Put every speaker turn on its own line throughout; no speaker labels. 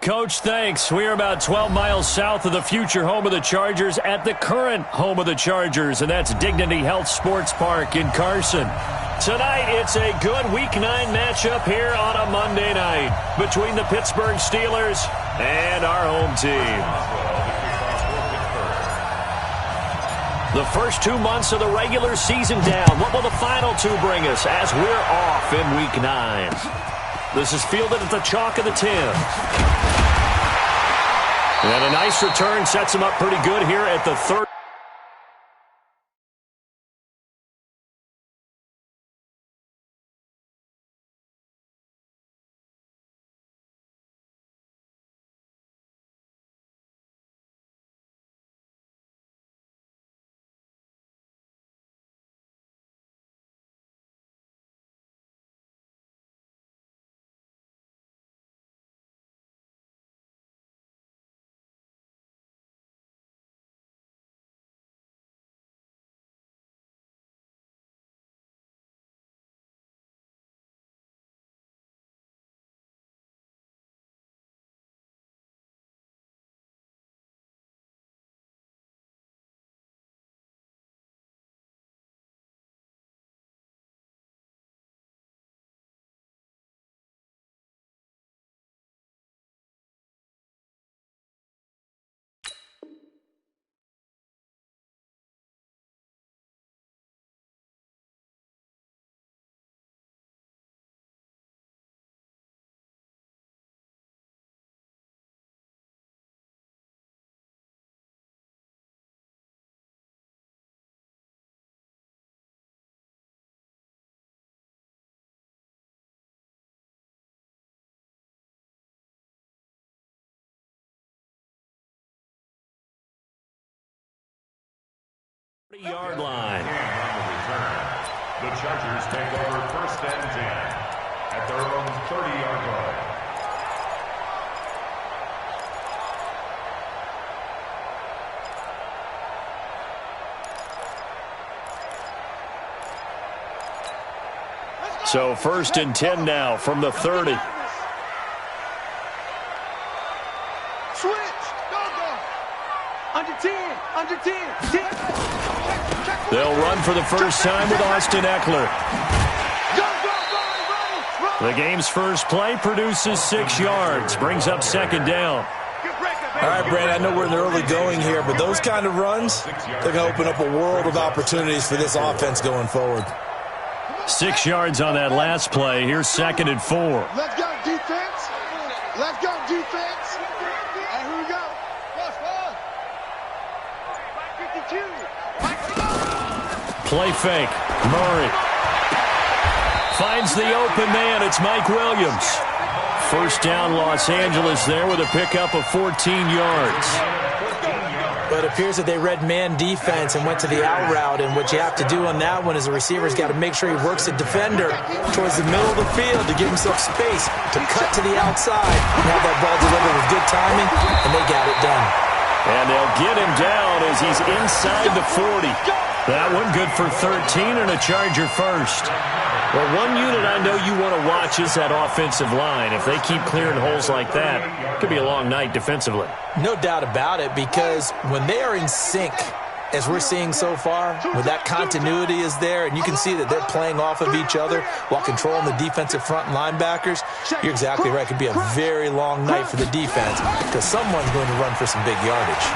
Coach, thanks. We are about 12 miles south of the future home of the Chargers at the current home of the Chargers, and that's Dignity Health Sports Park in Carson. Tonight, it's a good Week 9 matchup here on a Monday night between the Pittsburgh Steelers and our home team. The first 2 months of the regular season down. What will the final two bring us as we're off in Week 9? This is fielded at the chalk of the 10. And a nice return sets him up pretty good here at the 30. Yard line.
The Chargers take over 1st and 10 at their own 30-yard line.
So 1st and 10 now from the 30.
Switch. Go. Under 10. Under 10. 10.
They'll run for the first time with Austin Eckler. The game's first play produces 6 yards, brings up 2nd down.
All right, Brandon, I know we're in the early going here, but those kind of runs, they're going to open up a world of opportunities for this offense going forward.
6 yards on that last play. Here's 2nd and 4.
Let's go, defense. Let's go, defense. And here we go.
Play fake. Murray finds the open man. It's Mike Williams. First down, Los Angeles there with a pickup of 14 yards.
But it appears that they read man defense and went to the out route, and what you have to do on that one is the receiver's got to make sure he works the defender towards the middle of the field to give himself space to cut to the outside and have that ball delivered with good timing, and they got it done.
And they'll get him down as he's inside the 40. That one good for 13 and a Charger first. Well, one unit I know you want to watch is that offensive line. If they keep clearing holes like that, it could be a long night defensively.
No doubt about it, because when they are in sync, as we're seeing so far, when that continuity is there and you can see that they're playing off of each other while controlling the defensive front linebackers, you're exactly right. It could be a very long night for the defense because someone's going to run for some big yardage.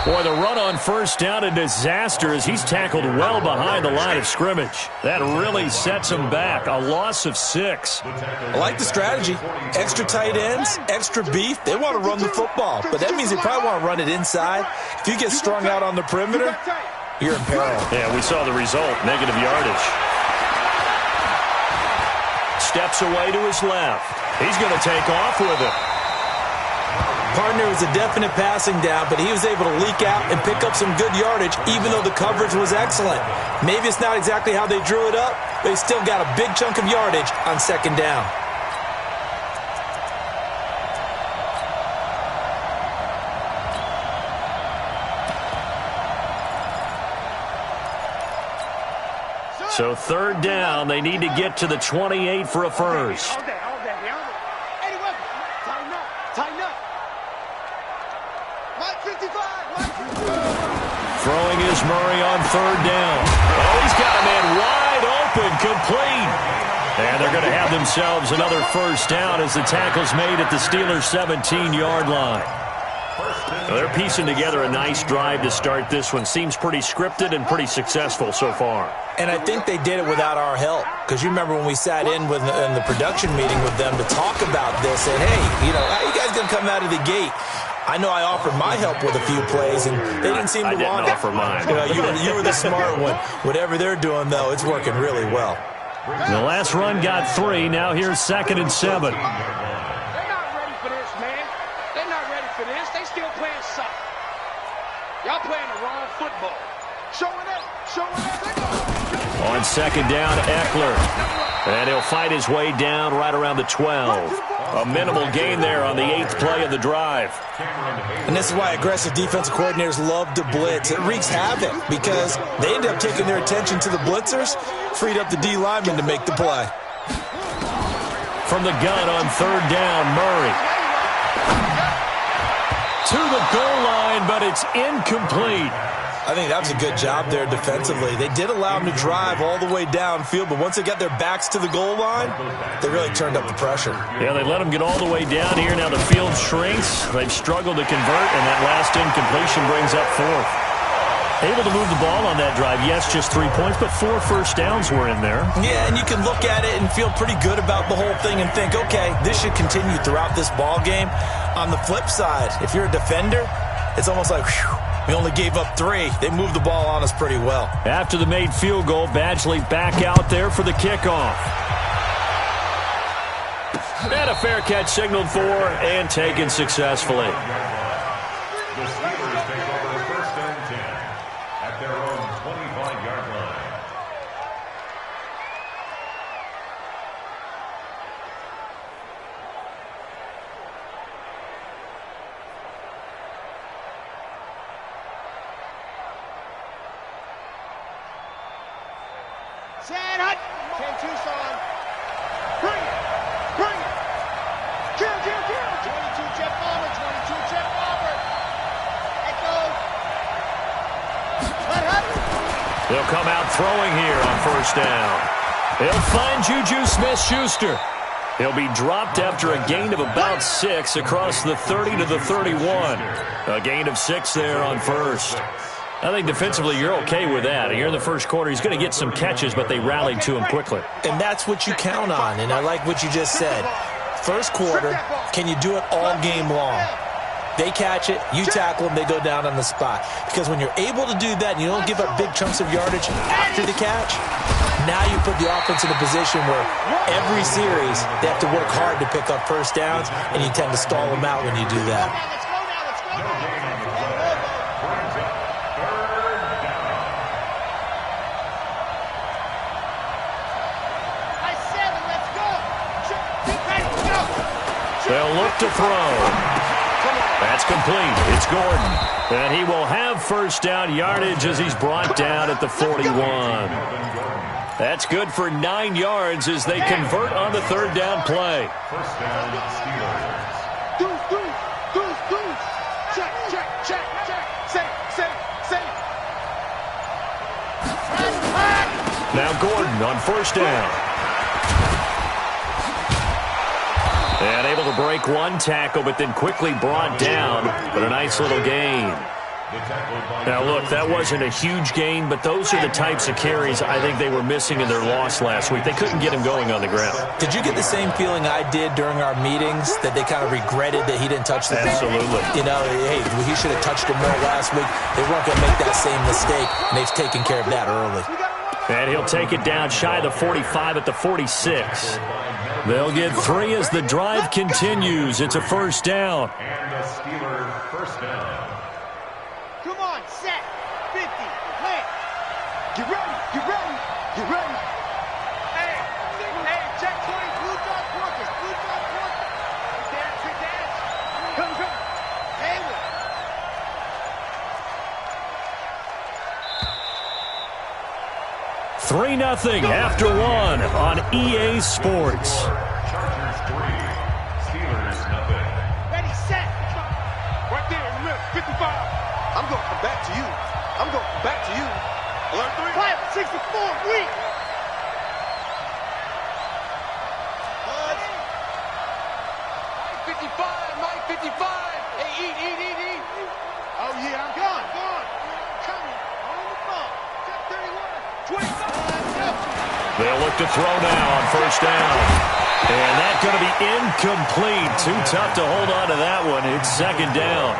Boy, the run on first down, a disaster as he's tackled well behind the line of scrimmage. That really sets him back. A loss of 6.
I like the strategy. Extra tight ends, extra beef. They want to run the football, but that means they probably want to run it inside. If you get strung out on the perimeter, you're in peril.
Yeah, we saw the result, negative yardage. Steps away to his left. He's going to take off with it.
Partner was a definite passing down, but he was able to leak out and pick up some good yardage, even though the coverage was excellent. Maybe it's not exactly how they drew it up, but he still got a big chunk of yardage on 2nd down.
So 3rd down, they need to get to the 28 for a first. Throwing is Murray on third down. Oh, he's got a man wide open, complete. And they're going to have themselves another first down as the tackle's made at the Steelers' 17-yard line. Well, they're piecing together a nice drive to start this one. Seems pretty scripted and pretty successful so far.
And I think they did it without our help. Because you remember when we sat in the production meeting with them to talk about this, and hey, how are you guys going to come out of the gate? I know I offered my help with a few plays, and they didn't seem to want it.
I didn't offer mine.
You were the smart one. Whatever they're doing, though, it's working really well.
The last run got 3. Now here's 2nd and 7.
They're not ready for this, man. They're not ready for this. They still playing soccer. Y'all playing the wrong football. Showing up.
On 2nd down, Eckler. And he'll fight his way down right around the 12. A minimal gain there on the 8th play of the drive.
And this is why aggressive defensive coordinators love to blitz. It wreaks havoc because they end up taking their attention to the blitzers, freed up the D lineman to make the play.
From the gun on 3rd down, Murray. To the goal line, but it's incomplete.
I think that was a good job there defensively. They did allow them to drive all the way downfield, but once they got their backs to the goal line, they really turned up the pressure.
Yeah, they let them get all the way down here. Now the field shrinks. They've struggled to convert, and that last incompletion brings up 4th. Able to move the ball on that drive. Yes, just 3 points, but 4 first downs were in there.
Yeah, and you can look at it and feel pretty good about the whole thing and think, okay, this should continue throughout this ball game. On the flip side, if you're a defender, it's almost like, whew, we only gave up 3. They moved the ball on us pretty well.
After the made field goal, Badgley back out there for the kickoff. And a fair catch signaled for and taken successfully.
The Steelers take over 1st and 10 at their own 25-yard line.
Sad hut. 10 Tucson. Bring it. Kill. 22 Jeff Palmer. 22 Jeff Palmer. Echo.
They'll come out throwing here on 1st down. He'll find Juju Smith-Schuster. He'll be dropped after a gain of about 6 across the 30 to the 31. A gain of 6 there on 1st. I think defensively you're okay with that. Here in the first quarter, he's going to get some catches, but they rallied to him quickly.
And that's what you count on, and I like what you just said. First quarter, can you do it all game long? They catch it, you tackle them, they go down on the spot. Because when you're able to do that and you don't give up big chunks of yardage after the catch, now you put the offense in a position where every series they have to work hard to pick up first downs, and you tend to stall them out when you do that.
They'll look to throw. That's complete. It's Gordon. And he will have first down yardage as he's brought down at the 41. That's good for 9 yards as they convert on the 3rd down play.
1st down, Steelers.
Deuce. Check. Safe.
Now Gordon on 1st down. And able to break one tackle, but then quickly brought down. But a nice little gain. Now, look, that wasn't a huge gain, but those are the types of carries I think they were missing in their loss last week. They couldn't get him going on the ground.
Did you get the same feeling I did during our meetings, that they kind of regretted that he didn't touch the ball?
Absolutely.
Hey, he should have touched him more last week. They weren't going to make that same mistake, and they've taken care of that early.
And he'll take it down shy of the 45 at the 46. They'll get 3 as the drive continues. It's a first down.
And the Steelers' first down.
Come on, set. 50. Land. Get ready. Hey, check 20. Blue dot porkers. Dance. Come. Hayward.
3-0 after 1 on EA Sports.
Chargers 3, Steelers 0.
Ready, set. Right there in the middle. 55. I'm going to come back to you. I'm going back to you. Alert 3. 564, weak. Mike 55, Mike 55. Hey, eat. Oh, yeah, I'm gone. Coming. On the ball. Check 31. 25.
They'll look to throw now on first down. And that's going to be incomplete. Too tough to hold on to that one. It's second down.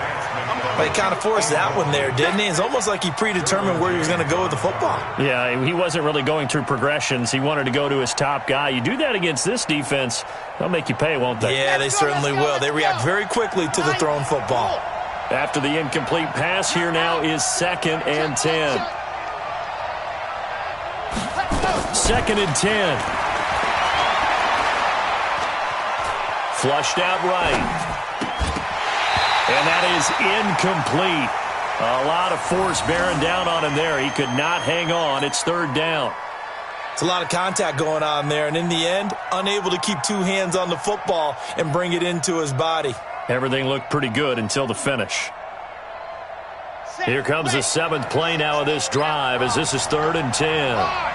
Well, he kind of forced that one there, didn't he? It's almost like he predetermined where he was going to go with the football.
Yeah, he wasn't really going through progressions. He wanted to go to his top guy. You do that against this defense, they'll make you pay, won't they?
Yeah, they certainly will. They react very quickly to the thrown football.
After the incomplete pass, here now is 2nd and 10. 2nd and 10. Flushed out right. And that is incomplete. A lot of force bearing down on him there. He could not hang on. It's 3rd down.
It's a lot of contact going on there, and in the end, unable to keep 2 hands on the football and bring it into his body.
Everything looked pretty good until the finish. Here comes the 7th play now of this drive as this is 3rd and 10.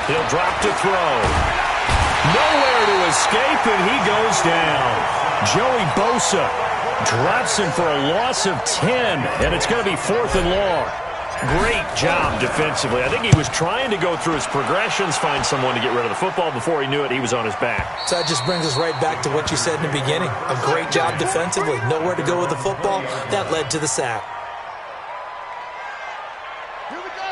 He'll drop to throw. Nowhere to escape, and he goes down. Joey Bosa drops him for a loss of 10, and it's going to be 4th and long. Great job defensively. I think he was trying to go through his progressions, find someone to get rid of the football. Before he knew it, he was on his back.
So that just brings us right back to what you said in the beginning. A great job defensively. Nowhere to go with the football. That led to the sack.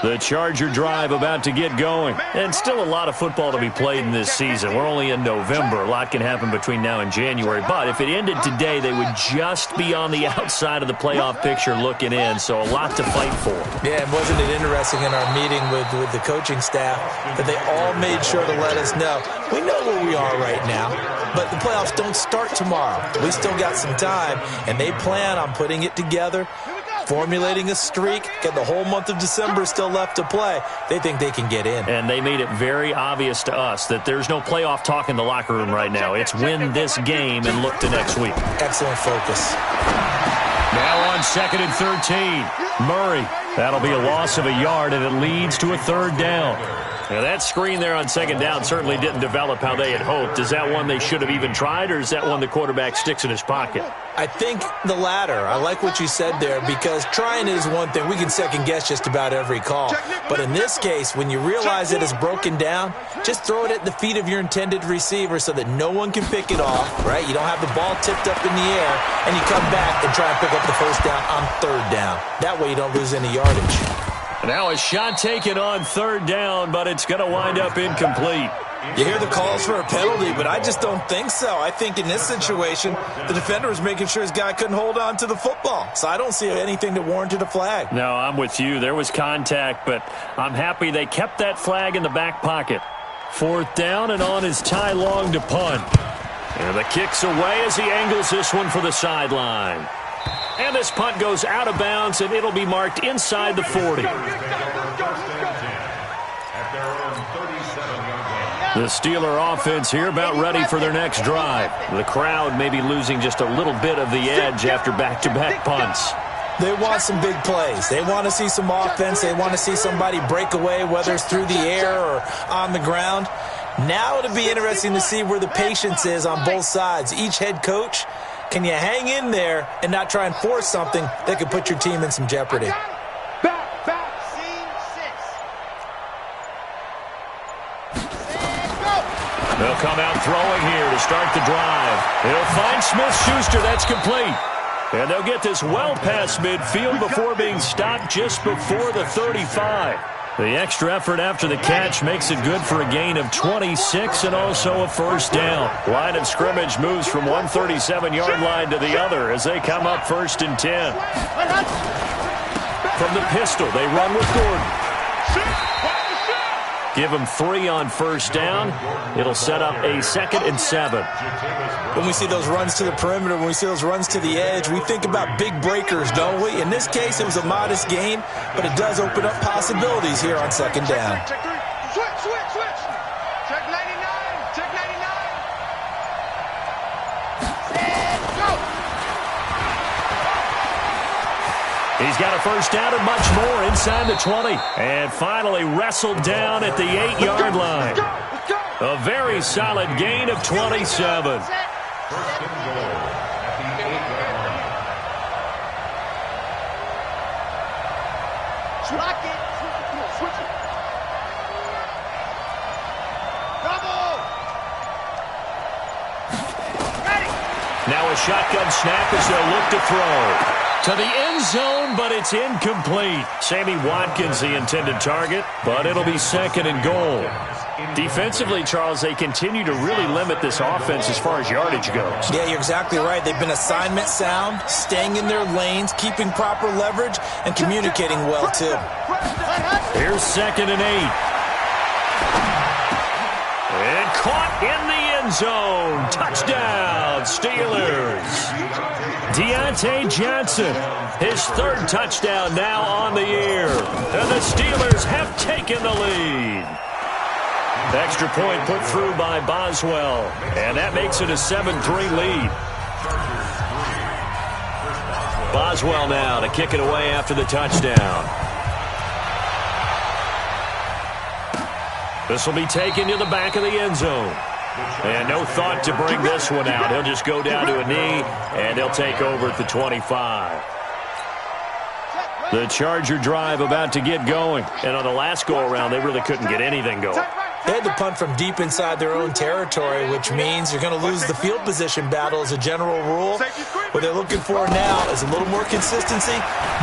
The Charger drive about to get going. And still a lot of football to be played in this season. We're only in November. A lot can happen between now and January. But if it ended today, they would just be on the outside of the playoff picture looking in. So a lot to fight for.
Yeah, and wasn't it interesting in our meeting with the coaching staff that they all made sure to let us know, we know where we are right now, but the playoffs don't start tomorrow. We still got some time, and they plan on putting it together, formulating a streak, get the whole month of December still left to play. They think they can get in.
And they made it very obvious to us that there's no playoff talk in the locker room right now. It's win this game and look to next week.
Excellent focus.
Now on 2nd and 13. Murray. That'll be a loss of a yard, and it leads to a 3rd down. Now, that screen there on 2nd down certainly didn't develop how they had hoped. Is that one they should have even tried, or is that one the quarterback sticks in his pocket?
I think the latter. I like what you said there, because trying is one thing. We can second-guess just about every call. But in this case, when you realize it is broken down, just throw it at the feet of your intended receiver so that no one can pick it off, right? You don't have the ball tipped up in the air, and you come back and try and pick up the 1st down on 3rd down. That way you don't lose any yardage.
Now a shot taken on 3rd down, but it's going to wind up incomplete.
You hear the calls for a penalty, but I just don't think so. I think in this situation, the defender was making sure his guy couldn't hold on to the football. So I don't see anything that warranted a flag.
No, I'm with you. There was contact, but I'm happy they kept that flag in the back pocket. 4th down, and on is Ty Long to punt. And the kick's away as he angles this one for the sideline. And this punt goes out of bounds, and it'll be marked inside the 40. The Steeler offense here about ready for their next drive. The crowd may be losing just a little bit of the edge after back-to-back punts.
They want some big plays. They want to see some offense. They want to see somebody break away, whether it's through the air or on the ground. Now it'll be interesting to see where the patience is on both sides. Each head coach, can you hang in there and not try and force something that could put your team in some jeopardy?
They'll come out throwing here to start the drive. He'll find Smith-Schuster. That's complete. And they'll get this well past midfield before being stopped just before the 35. The extra effort after the catch makes it good for a gain of 26 and also a 1st down. Line of scrimmage moves from one 37-yard line to the other as they come up 1st and 10. From the pistol, they run with Gordon. Give him 3 on first down. It'll set up a 2nd and 7.
When we see those runs to the perimeter, when we see those runs to the edge, we think about big breakers, don't we? In this case, it was a modest gain, but it does open up possibilities here on 2nd down.
Switch. Check 99. Check 99. Go.
He's got a first down and much more inside the 20. And finally wrestled down at the 8-yard line. A very solid gain of 27.
First and goal at the 8-yard line.
Lock it. Switch it. Double. Ready.
Now a shotgun snap as they'll look to throw. To the end zone, but it's incomplete. Sammy Watkins, the intended target, but it'll be 2nd and goal. Defensively, Charles, they continue to really limit this offense as far as yardage goes.
Yeah, you're exactly right. They've been assignment sound, staying in their lanes, keeping proper leverage, and communicating well, too.
Here's 2nd and 8. And caught in the end zone. Touchdown, Steelers. Deontay Johnson, his 3rd touchdown now on the year. And the Steelers have taken the lead. Extra point put through by Boswell. And that makes it a 7-3 lead. Boswell now to kick it away after the touchdown. This will be taken to the back of the end zone. And no thought to bring this one out. He'll just go down to a knee, and he'll take over at the 25. The Charger drive about to get going. And on the last go-around, they really couldn't get anything going.
They had to punt from deep inside their own territory, which means you're going to lose the field position battle as a general rule. What they're looking for now is a little more consistency,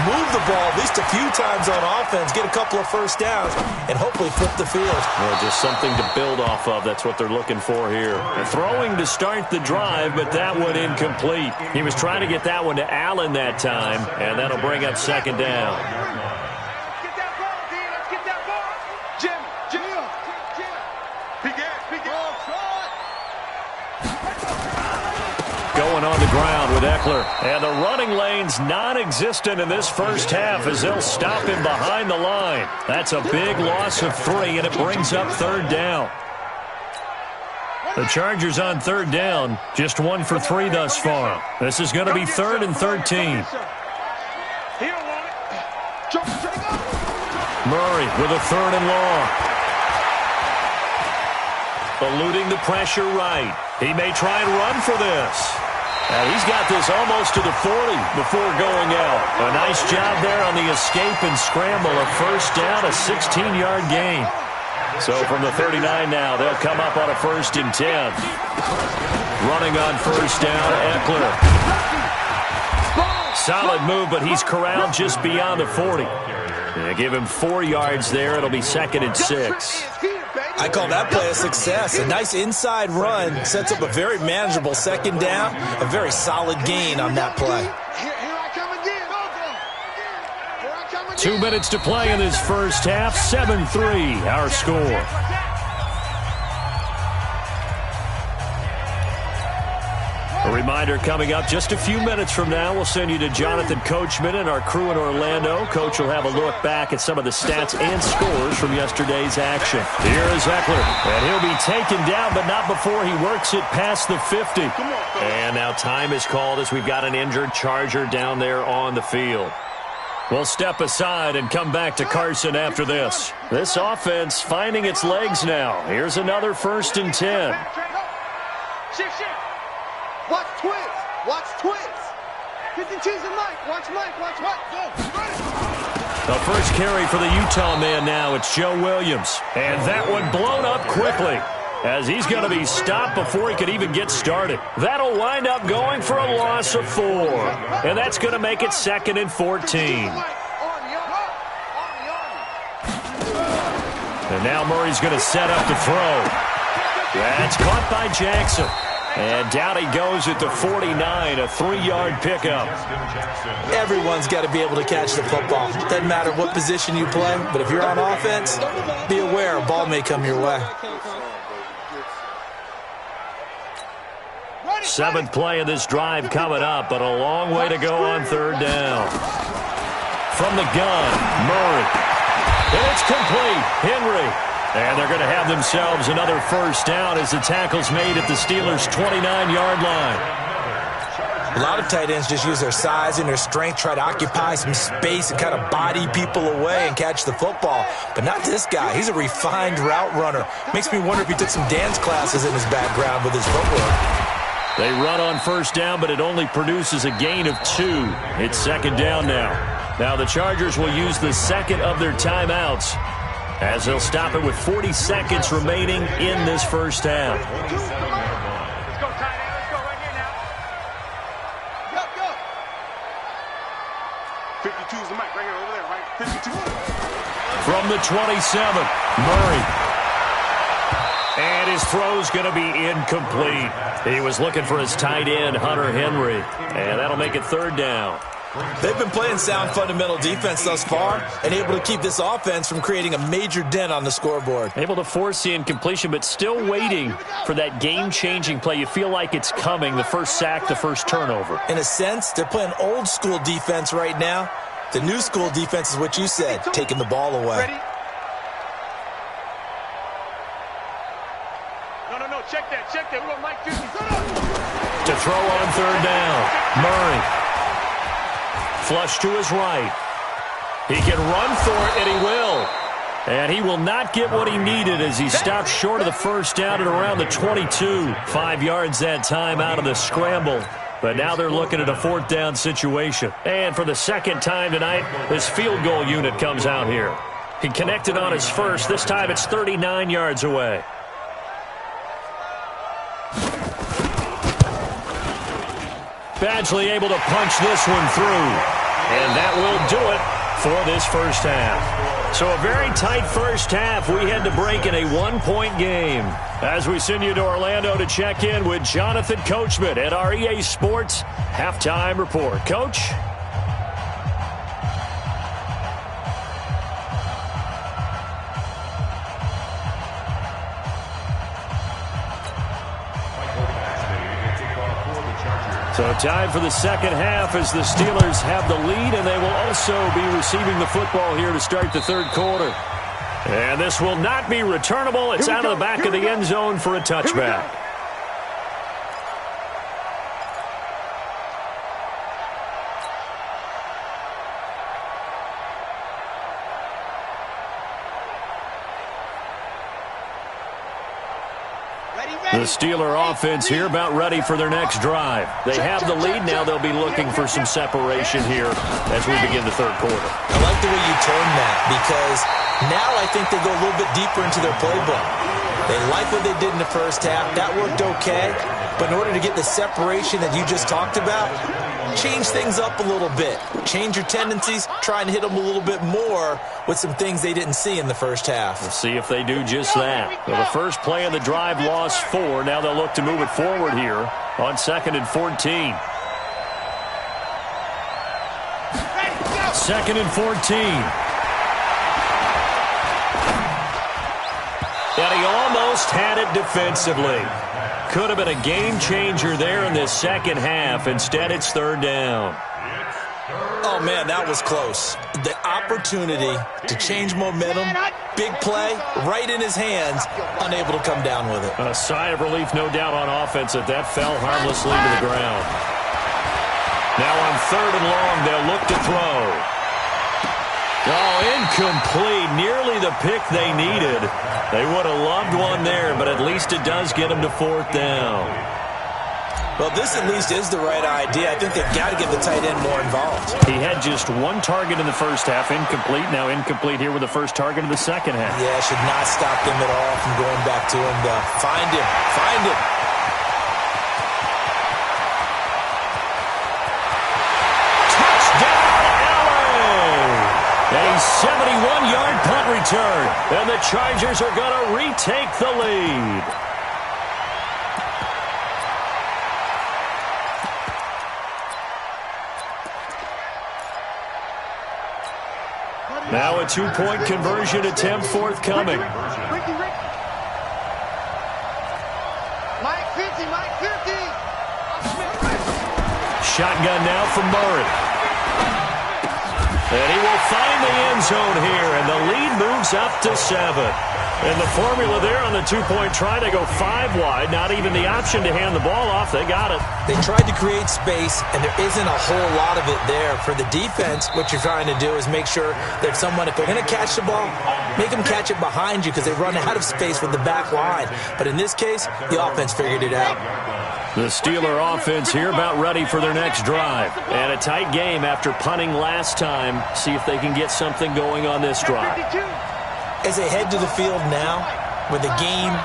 move the ball at least a few times on offense, get a couple of first downs, and hopefully flip the field.
Well, just something to build off of. That's what they're looking for here. Throwing to start the drive, but that one incomplete. He was trying to get that one to Allen that time, and that'll bring up 2nd down. Going on the ground with Eckler. And the running lane's non-existent in this first half as they'll stop him behind the line. That's a big loss of 3, and it brings up 3rd down. The Chargers on 3rd down, just 1 for 3 thus far. This is going to be 3rd and 13. Murray with a 3rd and long. Eluding the pressure right. He may try and run for this. And he's got this almost to the 40 before going out. A nice job there on the escape and scramble. A first down, a 16-yard gain. So from the 39 now, they'll come up on a 1st and 10. Running on first down, Eckler. Solid move, but he's corralled just beyond the 40. They give him 4 yards there. It'll be 2nd and 6.
I call that play a success. A nice inside run sets up a very manageable 2nd down. A very solid gain on that play.
2 minutes to play in this first half. 7-3, our score. A reminder coming up just a few minutes from now, we'll send you to Jonathan Coachman and our crew in Orlando. Coach will have a look back at some of the stats and scores from yesterday's action. Here is Eckler, and he'll be taken down, but not before he works it past the 50. And now time is called as we've got an injured Charger down there on the field. We'll step aside and come back to Carson after this. This offense finding its legs now. Here's another 1st and 10.
Shift. Watch twins. Watch twins. Pick and choose and Mike. Watch Mike. Watch Mike. Go.
The first carry for the Utah man now. It's Joe Williams. And that one blown up quickly as he's going to be stopped before he could even get started. That'll wind up going for a loss of 4. And that's going to make it 2nd and 14. And now Murray's going to set up to throw. That's caught by Jackson. And down he goes at the 49, a 3-yard pickup.
Everyone's got to be able to catch the football. Doesn't matter what position you play, but if you're on offense, be aware a ball may come your way.
7th play of this drive coming up, but a long way to go on 3rd down. From the gun, Murray. And it's complete. Henry. And they're going to have themselves another 1st down as the tackle's made at the Steelers' 29-yard line.
A lot of tight ends just use their size and their strength, try to occupy some space and kind of body people away and catch the football. But not this guy. He's a refined route runner. Makes me wonder if he took some dance classes in his background with his footwork.
They run on 1st down, but it only produces a gain of 2. It's 2nd down now. Now the Chargers will use the 2nd of their timeouts, as they'll stop it with 40 seconds remaining in this 1st half.
Let's go, tight end. Let's go right here now. Go. 52 is the mic right here over there, right? 52.
From the 27, Murray. And his throw's going to be incomplete. He was looking for his tight end, Hunter Henry. And that'll make it 3rd down.
They've been playing sound fundamental defense thus far and able to keep this offense from creating a major dent on the scoreboard.
Able to force the incompletion, but still waiting for that game-changing play. You feel like it's coming, the first sack, the first turnover.
In a sense, they're playing old-school defense right now. The new-school defense is what you said, taking the ball away.
Ready? No, check that. We want Mike Disney.
To throw on 3rd down, Murray. Flush to his right. He can run for it, and he will. And he will not get what he needed as he stopped short of the 1st down at around the 22. 5 yards that time out of the scramble. But now they're looking at a 4th down situation. And for the 2nd time tonight, this field goal unit comes out here. He connected on his first. This time it's 39 yards away. Badgley able to punch this one through. And that will do it for this 1st half. So a very tight 1st half. We had to break in a 1-point game. As we send you to Orlando to check in with Jonathan Coachman at our EA Sports Halftime Report. Coach? So time for the 2nd half as the Steelers have the lead, and they will also be receiving the football here to start the 3rd quarter. And this will not be returnable. It's out of the back of the end zone for a touchback. The Steeler offense here about ready for their next drive. They have the lead. Now they'll be looking for some separation here as we begin the 3rd quarter.
I like the way you turned that because now I think they go a little bit deeper into their playbook. They like what they did in the 1st half. That worked okay. But in order to get the separation that you just talked about, change things up a little bit. Change your tendencies. Try and hit them a little bit more with some things they didn't see in the 1st half.
We'll see if they do just that. Well, the first play of the drive lost 4. Now they'll look to move it forward here on 2nd and 14. 2nd and 14. And he almost had it defensively. Could have been a game changer there in this 2nd half. Instead, it's 3rd down.
Oh, man, that was close. The opportunity to change momentum, big play, right in his hands, unable to come down with it.
A sigh of relief, no doubt, on offense that fell harmlessly to the ground. Now on 3rd and long, they'll look to throw. Oh, incomplete. Nearly the pick they needed. They would have loved one there, but at least it does get them to 4th down.
Well, this at least is the right idea. I think they've got to get the tight end more involved.
He had just 1 target in the 1st half, incomplete. Now incomplete here with the 1st target of the 2nd half.
Yeah, should not stop them at all from going back to him to find him. Find him.
A 71-yard punt return, and the Chargers are going to retake the lead. Now a two-point conversion attempt forthcoming. Shotgun now from Murray. And he will find the end zone here, and the lead moves up to 7. And the formula there on the two-point try to go 5 wide. Not even the option to hand the ball off. They got it.
They tried to create space, and there isn't a whole lot of it there. For the defense, what you're trying to do is make sure that if they're going to catch the ball, make them catch it behind you because they run out of space with the back line. But in this case, the offense figured it out.
The Steeler offense here about ready for their next drive. And a tight game after punting last time. See if they can get something going on this drive.
As they head to the field now, with the game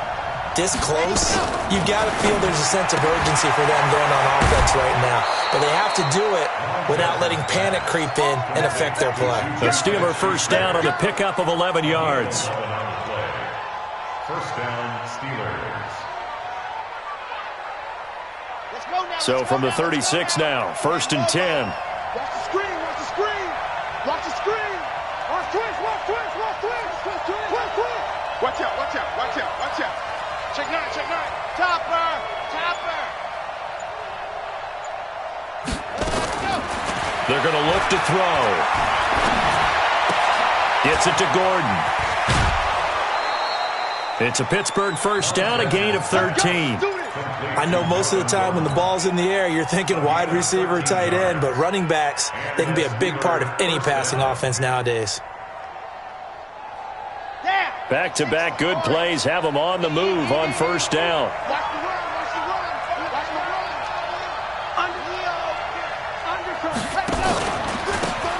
this close, you've got to feel there's a sense of urgency for them going on offense right now. But they have to do it without letting panic creep in and affect their play.
The Steeler first down on a pickup of 11 yards.
First down, Steelers.
So from the 36 now, 1st and 10.
Watch the screen, watch the screen. Watch the screen. Watch twist, watch twist, watch twist. Watch out, watch out, watch out, watch out. Check 9, check 9. Topper, topper.
They're going to look to throw. Gets it to Gordon. It's a Pittsburgh first down, a gain of 13.
I know most of the time when the ball's in the air, you're thinking wide receiver, tight end, but running backs, they can be a big part of any passing offense nowadays.
Back-to-back good plays have them on the move on first down.
Watch the run, watch the run, watch the run.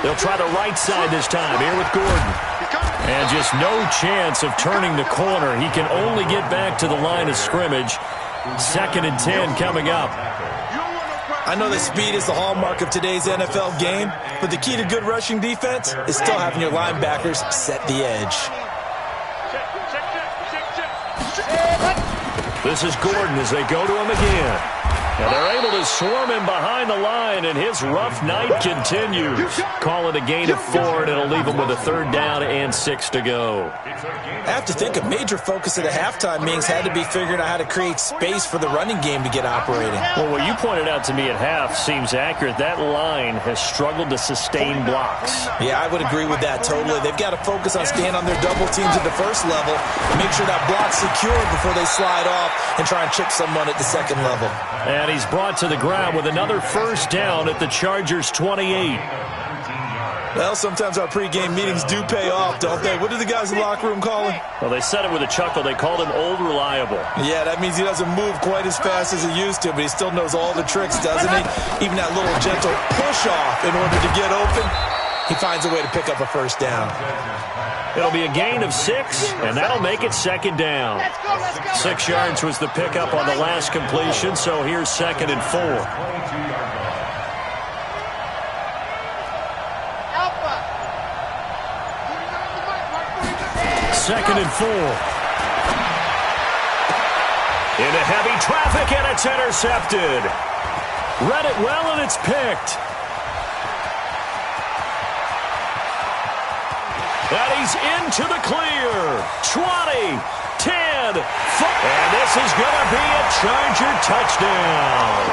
They'll try the right side this time here with Gordon. And just no chance of turning the corner. He can only get back to the line of scrimmage. 2nd and 10 coming up.
I know that speed is the hallmark of today's NFL game, but the key to good rushing defense is still having your linebackers set the edge.
This is Gordon as they go to him again. And they're able to swarm him behind the line, and his rough night continues. Call it a gain of 4, and it'll leave him with a 3rd down and 6 to go.
I have to think a major focus of the halftime meetings had to be figuring out how to create space for the running game to get operating.
Well, what you pointed out to me at half seems accurate. That line has struggled to sustain blocks.
Yeah, I would agree with that totally. They've got to focus on staying on their double teams at the first level and make sure that block's secure before they slide off and try and chip someone at the second level.
And he's brought to the ground with another first down at the Chargers' 28.
Well, sometimes our pregame meetings do pay off, don't they? What do the guys in the locker room call him?
Well, they said it with a chuckle. They called him Old Reliable.
Yeah, that means he doesn't move quite as fast as he used to, but he still knows all the tricks, doesn't he? Even that little gentle push-off in order to get open, he finds a way to pick up a first down.
It'll be a gain of 6, and that'll make it 2nd down. 6 yards was the pickup on the last completion, so here's 2nd and 4. 2nd and 4. Into heavy traffic, and it's intercepted. Read it well, and it's picked. And he's into the clear. 20, 10, 5. And this is going to be a Charger touchdown.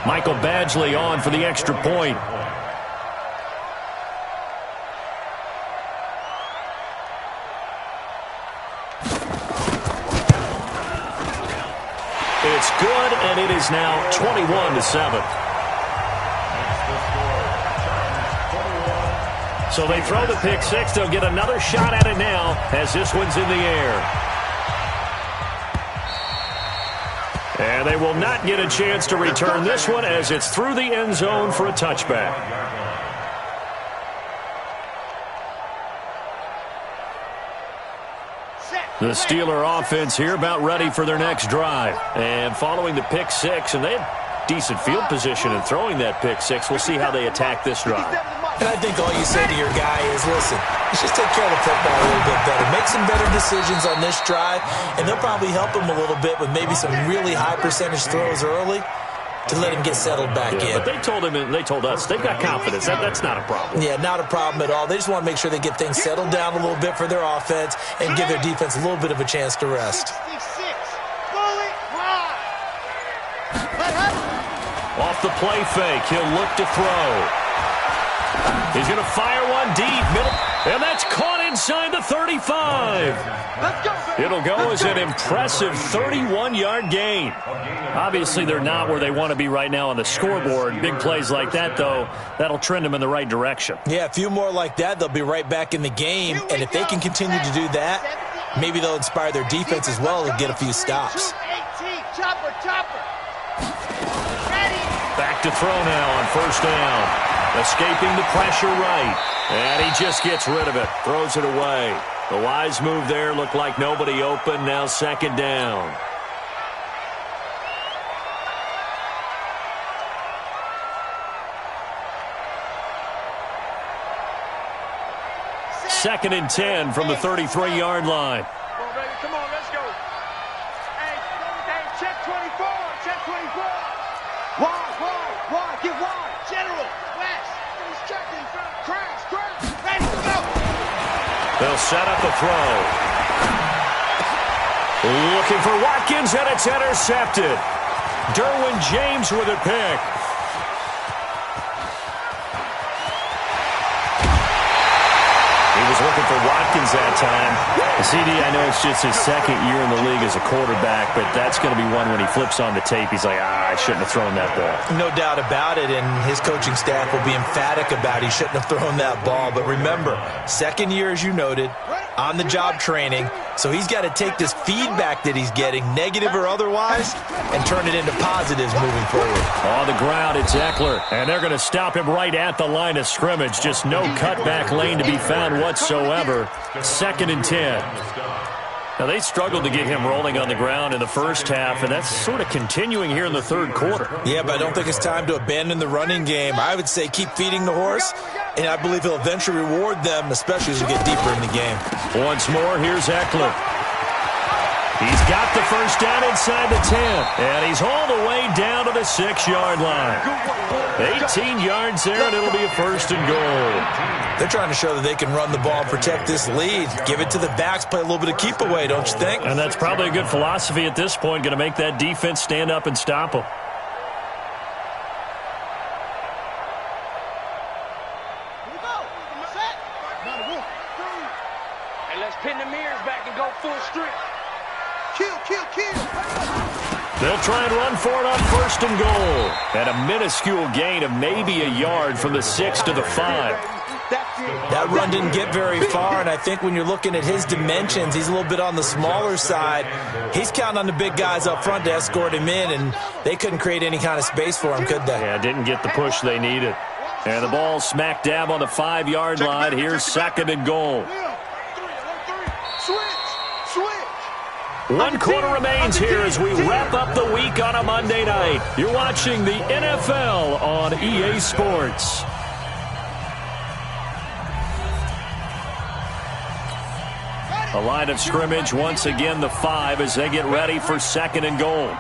Michael Badgley on for the extra point. It's good, and it is now 21-7. So they throw the pick 6. They'll get another shot at it now as this one's in the air. And they will not get a chance to return this one as it's through the end zone for a touchback. The Steeler offense here about ready for their next drive. And following the pick 6, and they had decent field position in throwing that pick 6. We'll see how they attack this drive.
And I think all you say to your guy is, listen, Let's just take care of the football a little bit better. Make some better decisions on this drive, and they'll probably help him a little bit with maybe some really high percentage throws early to let him get settled back in.
But they told him, and they told us, they've got confidence. That's not a problem.
Yeah, not a problem at all. They just want to make sure they get things settled down a little bit for their offense and give their defense a little bit of a chance to rest.
Off the play fake, he'll look to throw. He's going to fire one deep, middle, and that's caught inside the 35. It'll go as an impressive 31-yard gain. Obviously, they're not where they want to be right now on the scoreboard. Big plays like that, though, that'll trend them in the right direction.
Yeah, a few more like that, they'll be right back in the game. And if they can continue to do that, maybe they'll inspire their defense as well to get a few stops.
Back to throw now on first down. Escaping the pressure right. And he just gets rid of it. Throws it away. The wise move there. Looked like nobody open. Now second down. Second and 10 from the 33-yard line.
Come on, baby. Come on, let's go. Hey, check 24. Check 24. Wide, get wide. General, West. He's checking. Crash. Ready to go.
They'll set up a throw. Looking for Watkins, and it's intercepted. Derwin James with a pick. He was looking for Watkins that time. CD, I know it's just his second year in the league as a quarterback, but that's going to be one when he flips on the tape. He's like, I shouldn't have thrown that ball.
No doubt about it, and his coaching staff will be emphatic about he shouldn't have thrown that ball. But remember, second year, as you noted, on-the-job training, so he's got to take this feedback that he's getting, negative or otherwise, and turn it into positives moving forward.
On the ground, it's Eckler, and they're going to stop him right at the line of scrimmage. Just no cutback lane to be found whatsoever. Second and 10. Now, they struggled to get him rolling on the ground in the first half, and that's sort of continuing here in the third quarter.
Yeah, but I don't think it's time to abandon the running game. I would say keep feeding the horse, and I believe he'll eventually reward them, especially as we get deeper in the game.
Once more, here's Eckler. He's got the first down inside the 10, and he's all the way down to the 6-yard line. 18 yards there, and it'll be a first and goal.
They're trying to show that they can run the ball and protect this lead. Give it to the backs, play a little bit of keep away, don't you think?
And that's probably a good philosophy at this point, going to make that defense stand up and stop them.
Hey, let's pin the mirrors back and go full strength. Kill.
They'll try and run for it on first and goal. And a minuscule gain of maybe a yard from the 6 to the 5.
That run didn't get very far, and I think when you're looking at his dimensions, he's a little bit on the smaller side. He's counting on the big guys up front to escort him in, and they couldn't create any kind of space for him, could they?
Yeah, didn't get the push they needed. And the ball smack dab on the 5-yard line. Here's second and goal. One quarter remains here as we wrap up the week on a Monday night. You're watching the NFL on EA Sports. A line of scrimmage, once again the 5 as they get ready for second and goal.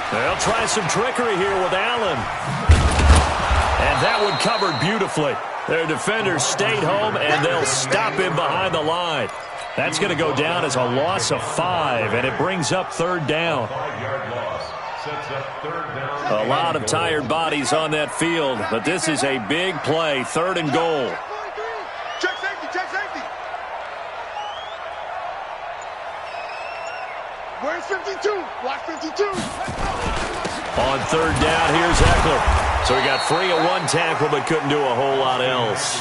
They'll try some trickery here with Allen. And that one covered beautifully. Their defenders stayed home, and they'll stop him behind the line. That's going to go down as a loss of 5, and it brings up third down. A lot of tired bodies on that field, but this is a big play, third and goal.
Check safety. Where's 52? Watch 52.
On third down, here's Eckler. So he got free of one tackle, but couldn't do a whole lot else.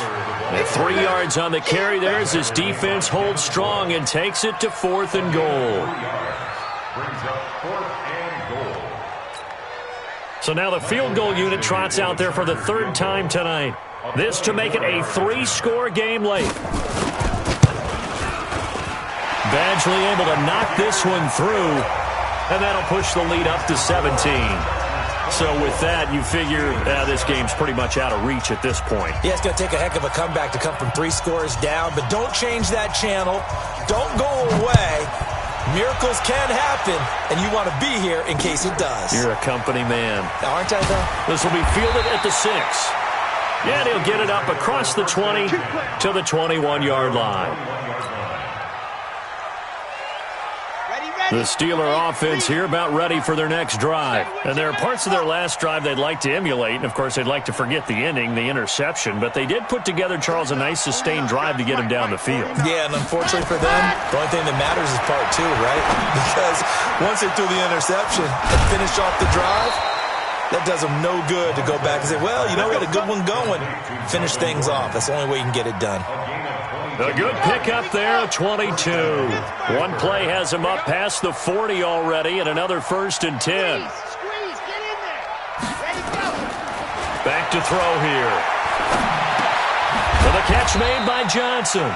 And 3 yards on the carry there as his defense holds strong and takes it to fourth and goal. So now the field goal unit trots out there for the third time tonight. This to make it a 3-score game late. Badgley able to knock this one through, and that'll push the lead up to 17. So with that, you figure this game's pretty much out of reach at this point.
Yeah, it's going to take a heck of a comeback to come from 3 scores down, but don't change that channel. Don't go away. Miracles can happen, and you want to be here in case it does.
You're a company man.
Aren't I, though?
This will be fielded at the 6. Yeah, and he'll get it up across the 20 to the 21-yard line. The Steeler offense here about ready for their next drive. And there are parts of their last drive they'd like to emulate. And, of course, they'd like to forget the ending, the interception. But they did put together, Charles, a nice sustained drive to get him down the field.
Yeah, and unfortunately for them, the only thing that matters is part 2, right? Because once they threw the interception and finished off the drive, that does them no good to go back and say, well, we had a good one going. Finish things off. That's the only way you can get it done.
A good pickup there, 22. One play has him up past the 40 already, and another 1st and 10.
Squeeze, get in there. Ready, go.
Back to throw here. For the catch made by Johnson.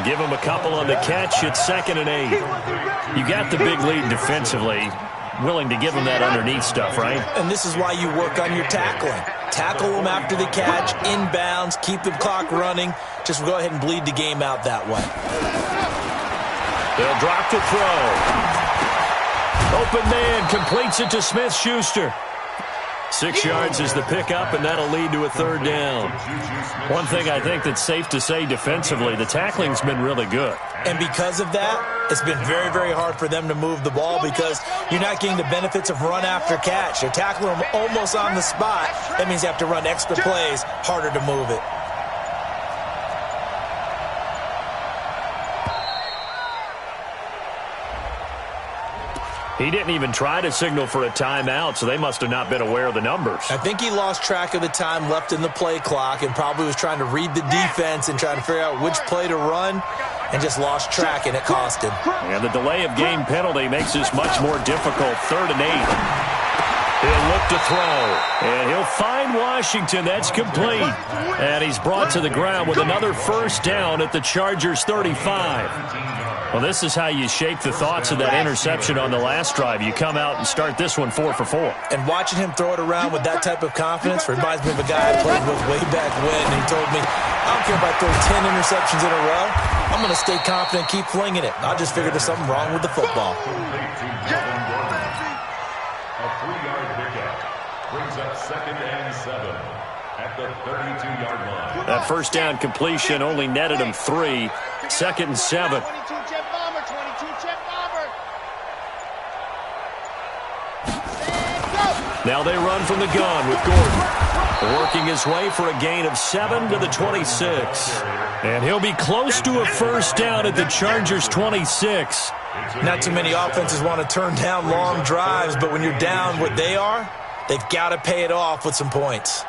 Give him a couple on the catch. It's 2nd and 8. You got the big lead defensively. Willing to give him that underneath stuff, right?
And this is why you work on your tackling. Tackle them after the catch, inbounds, keep the clock running. Just go ahead and bleed the game out that way.
They'll drop to throw. Open man completes it to Smith-Schuster. 6 yards is the pickup, and that'll lead to a 3rd down. One thing I think that's safe to say defensively, the tackling's been really good.
And because of that, it's been very, very hard for them to move the ball because you're not getting the benefits of run after catch. They're tackling them almost on the spot. That means you have to run extra plays, harder to move it.
He didn't even try to signal for a timeout, so they must have not been aware of the numbers.
I think he lost track of the time left in the play clock and probably was trying to read the defense and trying to figure out which play to run and just lost track, and it cost him.
And the delay of game penalty makes this much more difficult. 3rd and 8. He'll look to throw, and he'll find Washington. That's complete. And he's brought to the ground with another 1st down at the Chargers' 35. Well, this is how you shape the thoughts of that interception on the last drive. You come out and start this one 4 for 4.
And watching him throw it around with that type of confidence reminds me of a guy I played with way back when. And he told me, I don't care if I throw 10 interceptions in a row. I'm going to stay confident, keep flinging it. I just figured there's something wrong with the football.
A 3-yard pickup brings up 2nd and 7 at the 32-yard line.
That 1st down completion only netted him 3. 2nd and 7.
22 jet bomber, 22 jet bomber.
Now they run from the gun with Gordon. Working his way for a gain of 7 to the 26. And he'll be close to a 1st down at the Chargers' 26.
Not too many offenses want to turn down long drives, but when you're down what they are, they've got to pay it off with some points.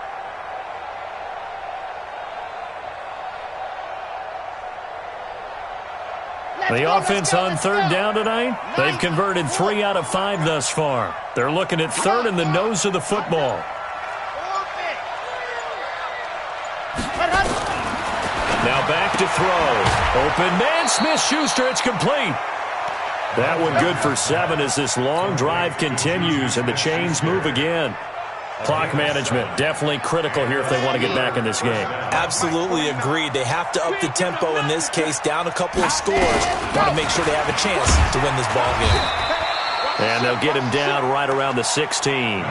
The offense on 3rd down tonight, they've converted 3 out of 5 thus far. They're looking at 3rd in the nose of the football. Now back to throw. Open man, Smith-Schuster, it's complete. That one good for 7 as this long drive continues and the chains move again. Clock management, definitely critical here if they want to get back in this game.
Absolutely agreed. They have to up the tempo in this case, down a couple of scores. Want to make sure they have a chance to win this ball game.
And they'll get him down right around the 16.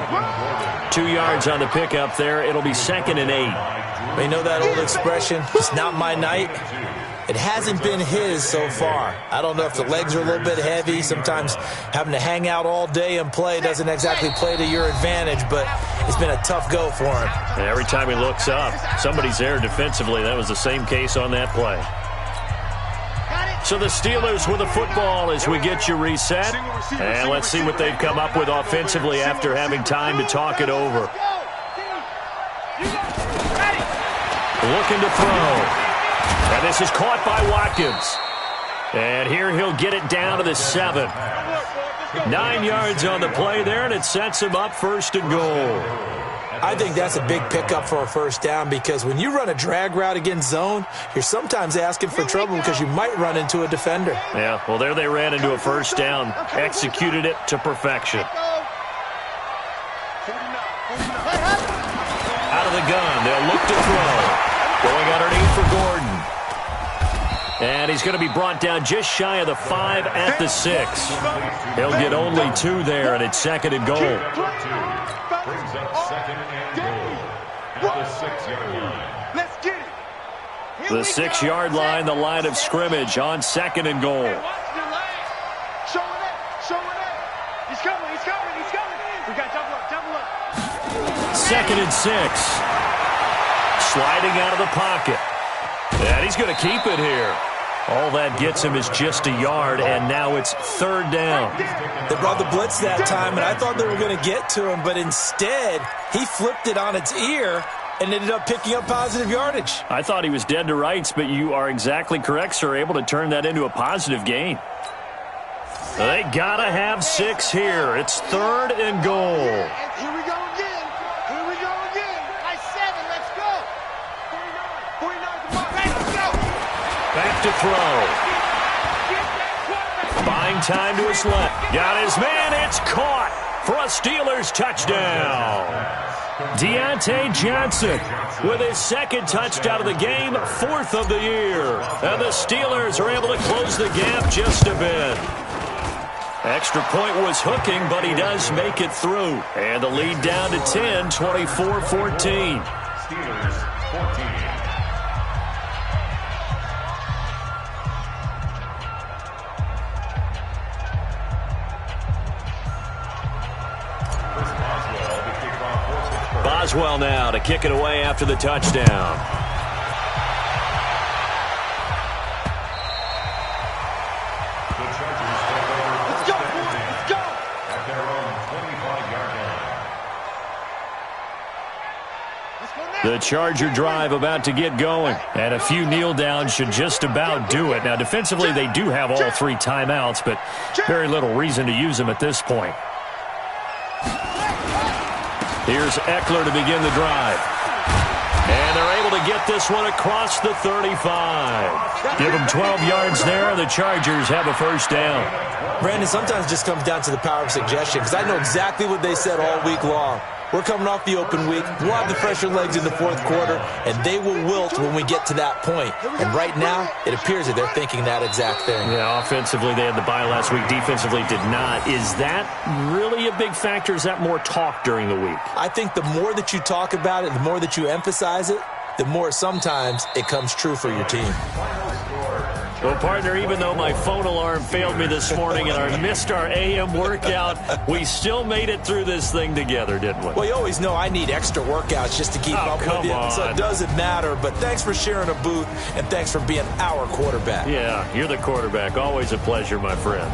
2 yards on the pickup there. It'll be 2nd and 8.
You know that old expression, it's not my night? It hasn't been his so far. I don't know if the legs are a little bit heavy. Sometimes having to hang out all day and play doesn't exactly play to your advantage, but it's been a tough go for him.
And every time he looks up, somebody's there defensively. That was the same case on that play. So the Steelers with the football as we get you reset. And let's see what they've come up with offensively after having time to talk it over. Looking to throw. And this is caught by Watkins. And here he'll get it down to the 7. 9 yards on the play there, and it sets him up 1st and goal.
I think that's a big pickup for a first down because when you run a drag route against zone, you're sometimes asking for trouble because you might run into a defender.
Yeah, well, there they ran into a first down, executed it to perfection. Out of the gun, they'll look to throw. Going underneath for Gordon. And he's going to be brought down just shy of the 5 at the 6. He'll get only 2 there, and it's 2nd and goal.
Brings up 2nd and goal at the 6-yard line.
Let's get it.
The 6-yard line, the line of scrimmage on 2nd and goal.
Show it up. He's coming. We got double up.
2nd and 6. Sliding out of the pocket. And he's going to keep it here. All that gets him is just a yard, and now it's 3rd down.
They brought the blitz that time, and I thought they were going to get to him, but instead, he flipped it on its ear and ended up picking up positive yardage.
I thought he was dead to rights, but you are exactly correct, sir, able to turn that into a positive gain. They got to have 6 here. It's 3rd and goal.
Here we go again. Nice 7. Let's go. 49 to mark. Let's go.
Back to throw. Buying time to his left. Got his man. It's caught for a Steelers touchdown. Deontay Johnson with his 2nd touchdown of the game, 4th of the year. And the Steelers are able to close the gap just a bit. Extra point was hooking, but he does make it through. And the lead down to 10, 24-14.
Steelers 14.
Boswell now to kick it away after the touchdown.
The Chargers take over first and 10 at their own 25-yard line.
The Charger drive about to get going. And a few kneel downs should just about do it. Now, defensively, they do have all 3 timeouts, but very little reason to use them at this point. Here's Eckler to begin the drive. And they're able to get this one across the 35. Give them 12 yards there. The Chargers have a first down.
Brandon, sometimes it just comes down to the power of suggestion because I know exactly what they said all week long. We're coming off the open week. We'll have the fresher legs in the 4th quarter, and they will wilt when we get to that point. And right now, it appears that they're thinking that exact thing.
Yeah, offensively, they had the bye last week. Defensively, did not. Is that really a big factor? Is that more talk during the week?
I think the more that you talk about it, the more that you emphasize it, the more sometimes it comes true for your team.
Well, partner, even though my phone alarm failed me this morning and I missed our AM workout, we still made it through this thing together, didn't we?
Well, you always know I need extra workouts just to keep up with you, so it doesn't matter. But thanks for sharing a booth, and thanks for being our quarterback.
Yeah, you're the quarterback. Always a pleasure, my friend.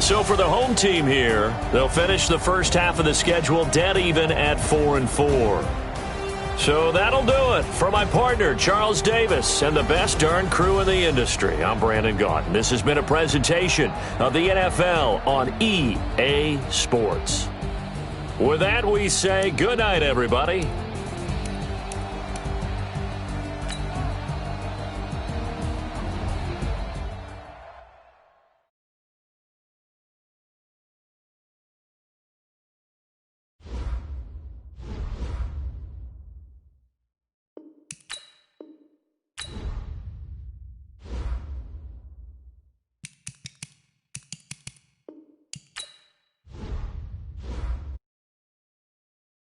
So for the home team here, they'll finish the first half of the schedule dead even at 4-4. So that'll do it for my partner, Charles Davis, and the best darn crew in the industry. I'm Brandon Gaudin. This has been a presentation of the NFL on EA Sports. With that, we say good night, everybody.